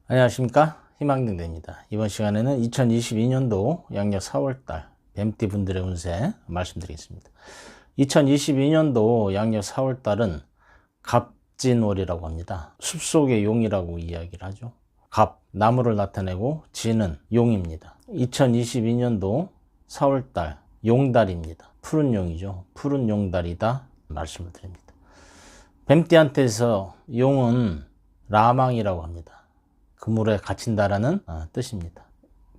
안녕하십니까, 희망등대입니다. 이번 시간에는 2022년도 양력 4월달 뱀띠 분들의 운세 말씀드리겠습니다. 2022년도 양력 4월달은 갑진월이라고 합니다. 숲속의 용이라고 이야기를 하죠. 갑, 나무를 나타내고 진은 용입니다. 2022년도 4월달 용달입니다. 푸른 용이죠. 푸른 용달이다 말씀을 드립니다. 뱀띠한테서 용은 라망이라고 합니다. 그물에 갇힌다라는 뜻입니다.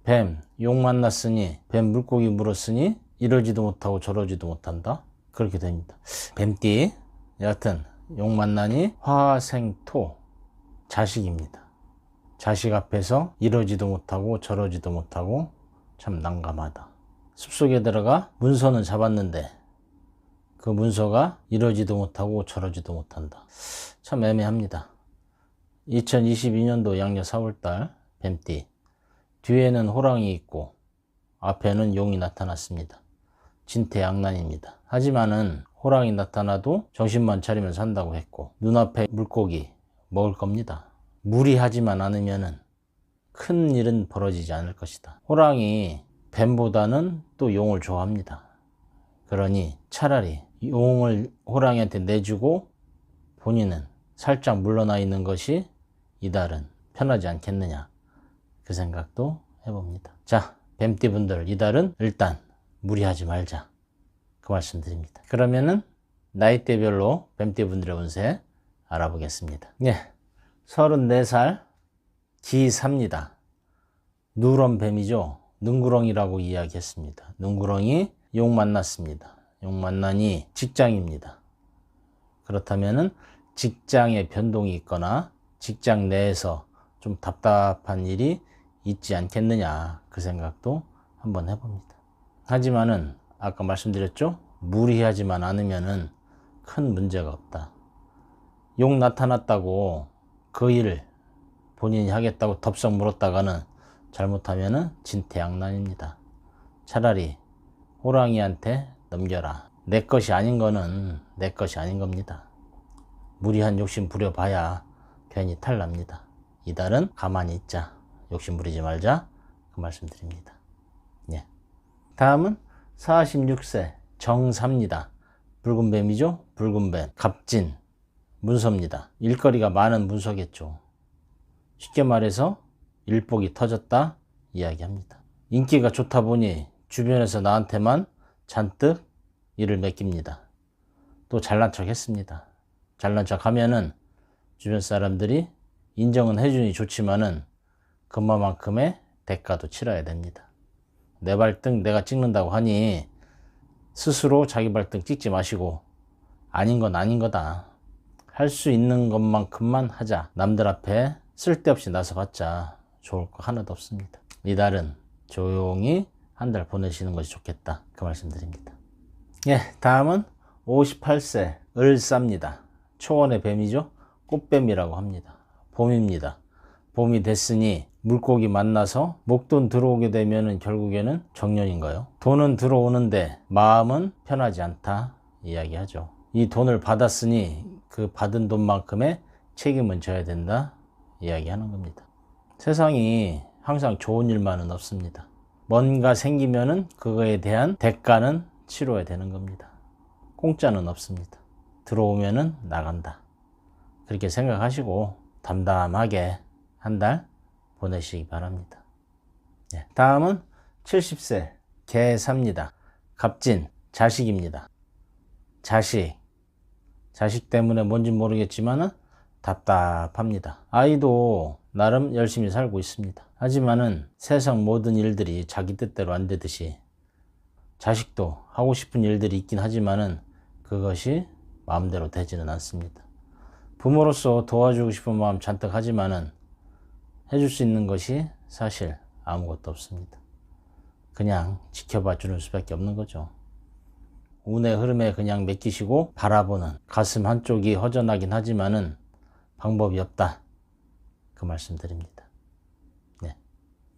뱀, 용 만났으니, 뱀 물고기 물었으니 이러지도 못하고 저러지도 못한다. 그렇게 됩니다. 뱀띠, 여하튼 용 만나니 화생토, 자식입니다. 자식 앞에서 이러지도 못하고 저러지도 못하고 참 난감하다. 숲속에 들어가 문서는 잡았는데 그 문서가 이러지도 못하고 저러지도 못한다. 참 애매합니다. 2022년도 양력 4월달 뱀띠, 뒤에는 호랑이 있고 앞에는 용이 나타났습니다. 진퇴양난입니다. 하지만은 호랑이 나타나도 정신만 차리면 산다고 했고 눈앞에 물고기 먹을 겁니다. 무리하지만 않으면은 큰 일은 벌어지지 않을 것이다. 호랑이 뱀보다는 또 용을 좋아합니다. 그러니 차라리 용을 호랑이한테 내주고 본인은 살짝 물러나 있는 것이 이달은 편하지 않겠느냐, 그 생각도 해봅니다. 자, 뱀띠분들 이달은 일단 무리하지 말자, 그 말씀 드립니다. 그러면은 나이대별로 뱀띠분들의 운세 알아보겠습니다. 예, 34살 기삽니다. 누런 뱀이죠. 능구렁이라고 이야기했습니다. 능구렁이 용 만났습니다. 용 만나니 직장입니다. 그렇다면은 직장에 변동이 있거나 직장 내에서 좀 답답한 일이 있지 않겠느냐, 그 생각도 한번 해봅니다. 하지만은 아까 말씀드렸죠, 무리하지만 않으면은 큰 문제가 없다. 용 나타났다고 그 일을 본인이 하겠다고 덥석 물었다가는 잘못하면은 진퇴양난입니다. 차라리 호랑이한테 넘겨라. 내 것이 아닌 거는 내 것이 아닌 겁니다. 무리한 욕심 부려봐야 괜히 탈납니다. 이달은 가만히 있자, 욕심 부리지 말자, 그 말씀 드립니다. 예. 다음은 46세 정사입니다. 붉은 뱀이죠. 붉은 뱀, 갑진, 문서입니다. 일거리가 많은 문서겠죠. 쉽게 말해서 일복이 터졌다 이야기합니다. 인기가 좋다 보니 주변에서 나한테만 잔뜩 일을 맡깁니다. 또 잘난 척 했습니다. 잘난 척 하면은 주변 사람들이 인정은 해주니 좋지만은 그만큼의 대가도 치러야 됩니다. 내 발등 내가 찍는다고 하니 스스로 자기 발등 찍지 마시고 아닌 건 아닌 거다. 할 수 있는 것만큼만 하자. 남들 앞에 쓸데없이 나서봤자 좋을 거 하나도 없습니다. 이달은 조용히 한 달 보내시는 것이 좋겠다, 그 말씀 드립니다. 예, 다음은 58세 을사입니다. 초원의 뱀이죠. 꽃뱀이라고 합니다. 봄입니다. 봄이 됐으니 물고기 만나서 목돈 들어오게 되면 결국에는 정년인가요? 돈은 들어오는데 마음은 편하지 않다 이야기하죠. 이 돈을 받았으니 그 받은 돈만큼의 책임은 져야 된다 이야기하는 겁니다. 세상이 항상 좋은 일만은 없습니다. 뭔가 생기면은 그거에 대한 대가는 치러야 되는 겁니다. 공짜는 없습니다. 들어오면은 나간다, 그렇게 생각하시고 담담하게 한 달 보내시기 바랍니다. 네, 다음은 70세 개삽니다. 갑진, 자식입니다. 자식 때문에 뭔지 모르겠지만은 답답합니다. 아이도 나름 열심히 살고 있습니다. 하지만은 세상 모든 일들이 자기 뜻대로 안 되듯이 자식도 하고 싶은 일들이 있긴 하지만은 그것이 마음대로 되지는 않습니다. 부모로서 도와주고 싶은 마음 잔뜩 하지만은 해줄 수 있는 것이 사실 아무것도 없습니다. 그냥 지켜봐 주는 수밖에 없는 거죠. 운의 흐름에 그냥 맡기시고 바라보는 가슴 한쪽이 허전하긴 하지만은 방법이 없다, 그 말씀 드립니다. 네.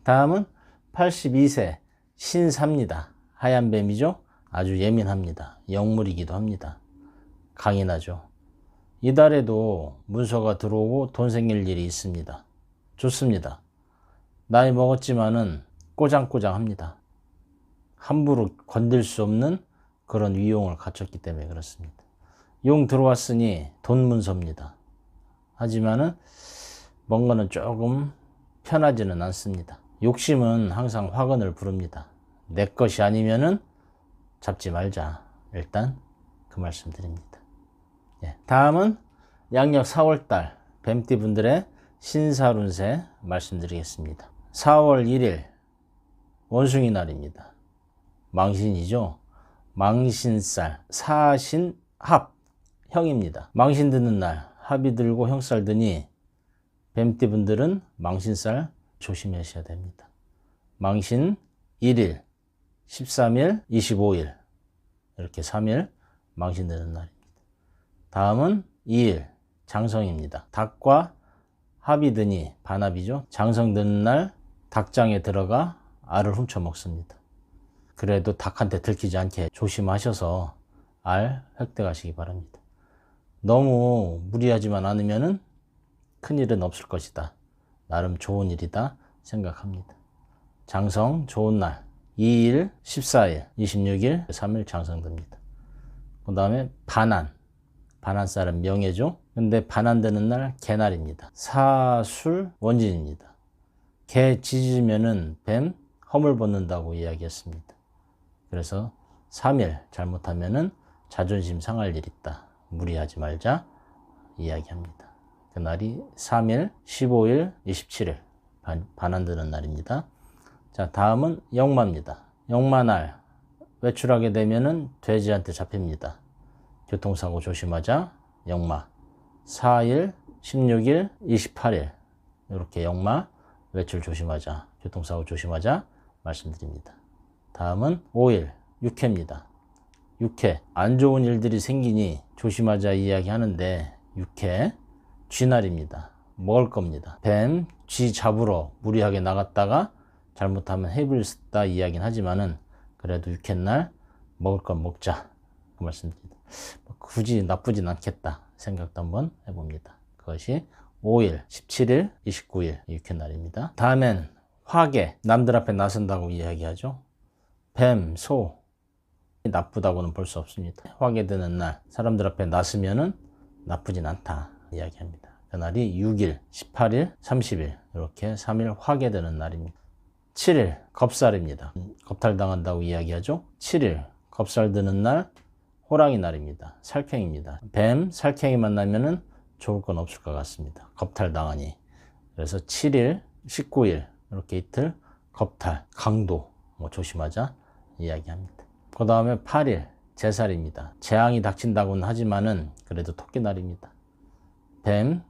다음은 82세 신사입니다. 하얀 뱀이죠. 아주 예민합니다. 영물이기도 합니다. 강인하죠. 이달에도 문서가 들어오고 돈 생길 일이 있습니다. 좋습니다. 나이 먹었지만은 꼬장꼬장합니다. 함부로 건들 수 없는 그런 위용을 갖췄기 때문에 그렇습니다. 용 들어왔으니 돈 문서입니다. 하지만은 뭔가는 조금 편하지는 않습니다. 욕심은 항상 화근을 부릅니다. 내 것이 아니면은 잡지 말자. 일단 그 말씀 드립니다. 예. 다음은 양력 4월달 뱀띠 분들의 신살운세 말씀드리겠습니다. 4월 1일 원숭이 날입니다. 망신이죠. 망신살, 사신합, 형입니다. 망신 드는 날, 합이 들고 형살 드니 뱀띠 분들은 망신살 조심하셔야 됩니다. 망신 1일, 13일, 25일 이렇게 3일 망신 드는 날입니다. 다음은 2일 장성입니다. 닭과 합이 드니 반합이죠. 장성 드는 날 닭장에 들어가 알을 훔쳐 먹습니다. 그래도 닭한테 들키지 않게 조심하셔서 알 획득하시기 바랍니다. 너무 무리하지만 않으면은 큰일은 없을 것이다. 나름 좋은 일이다 생각합니다. 장성 좋은 날 2일, 14일, 26일, 3일 장성됩니다. 그 다음에 반한살은 명예죠. 근데 반한되는 날 개날입니다. 사술 원진입니다. 개 짖으면은 뱀 허물 벗는다고 이야기했습니다. 그래서 3일 잘못하면은 자존심 상할 일 있다. 무리하지 말자 이야기합니다. 그날이 3일, 15일, 27일 반환되는 날입니다. 자, 다음은 역마입니다. 역마날 외출하게 되면은 돼지한테 잡힙니다. 교통사고 조심하자. 역마 4일, 16일, 28일 이렇게 역마 외출 조심하자. 교통사고 조심하자 말씀드립니다. 다음은 5일 육해입니다. 육해 안 좋은 일들이 생기니 조심하자 이야기 하는데 육해 쥐날입니다. 먹을 겁니다. 뱀, 쥐 잡으러 무리하게 나갔다가 잘못하면 해를 쓰다 이야기는 하지만은 그래도 육해날 먹을 건 먹자 그 말씀드립니다. 굳이 나쁘진 않겠다 생각도 한번 해봅니다. 그것이 5일, 17일, 29일 육해날입니다. 다음엔 화개 남들 앞에 나선다고 이야기하죠. 뱀, 소 나쁘다고는 볼 수 없습니다. 화개 드는 날 사람들 앞에 나서면은 나쁘진 않다 이야기합니다. 그날이 6일, 18일, 30일 이렇게 3일 화개 되는 날입니다. 7일 겁살입니다. 겁탈당한다고 이야기하죠. 7일 겁살 드는 날 호랑이 날입니다. 살쾡입니다. 뱀, 살쾡이 만나면은 좋을 건 없을 것 같습니다. 겁탈당하니. 그래서 7일, 19일 이렇게 이틀 겁탈, 강도 조심하자 이야기합니다. 그 다음에 8일 제살입니다. 재앙이 닥친다고는 하지만은 그래도 토끼날입니다. 뱀,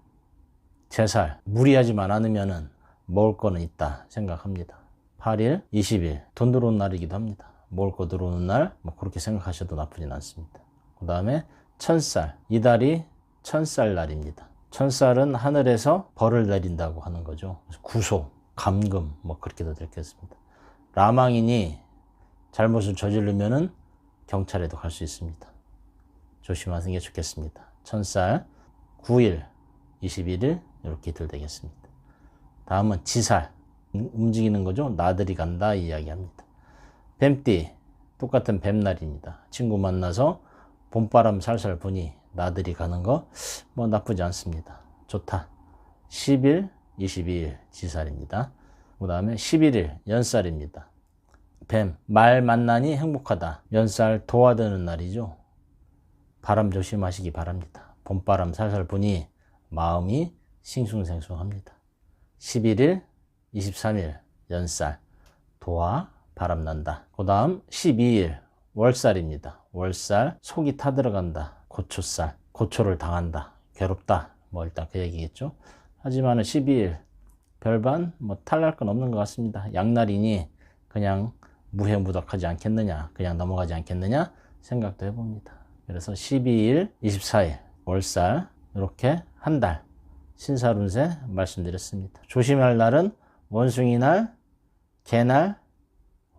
제살 무리하지만 않으면은 먹을 거는 있다 생각합니다. 8일, 20일 돈 들어오는 날이기도 합니다. 먹을 거 들어오는 날 그렇게 생각하셔도 나쁘진 않습니다. 그 다음에 천살 이달이 천살 날입니다. 천살은 하늘에서 벌을 내린다고 하는 거죠. 구속, 감금 그렇게도 들겠습니다. 라망이니 잘못을 저지르면은 경찰에도 갈 수 있습니다. 조심하시는 게 좋겠습니다. 천살 9일, 21일 이렇게 이틀 되겠습니다. 다음은 지살 움직이는 거죠. 나들이 간다 이야기합니다. 뱀띠 똑같은 뱀날입니다. 친구 만나서 봄바람 살살 부니 나들이 가는 거 나쁘지 않습니다. 좋다. 10일, 22일 지살입니다. 그 다음에 11일 연살입니다. 뱀, 말 만나니 행복하다. 연살 도와드는 날이죠. 바람 조심하시기 바랍니다. 봄바람 살살 부니 마음이 싱숭생숭합니다. 11일, 23일 연살 도화 바람 난다. 그 다음 12일 월살입니다. 월살 속이 타들어간다. 고초살 고초를 당한다. 괴롭다. 일단 그 얘기겠죠. 하지만 12일 별반 탈날 건 없는 것 같습니다. 양날이니 그냥 무해무덕하지 않겠느냐, 그냥 넘어가지 않겠느냐 생각도 해봅니다. 그래서 12일, 24일 월살 이렇게 한 달 신살운세 말씀드렸습니다. 조심할 날은 원숭이 날, 개날,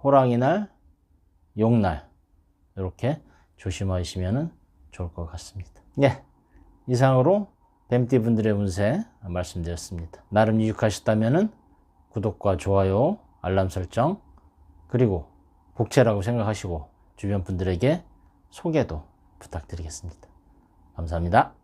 호랑이 날, 용날 이렇게 조심하시면 좋을 것 같습니다. 예, 이상으로 뱀띠 분들의 운세 말씀드렸습니다. 나름 유익하셨다면 구독과 좋아요, 알람 설정, 그리고 복채라고 생각하시고 주변 분들에게 소개도 부탁드리겠습니다. 감사합니다.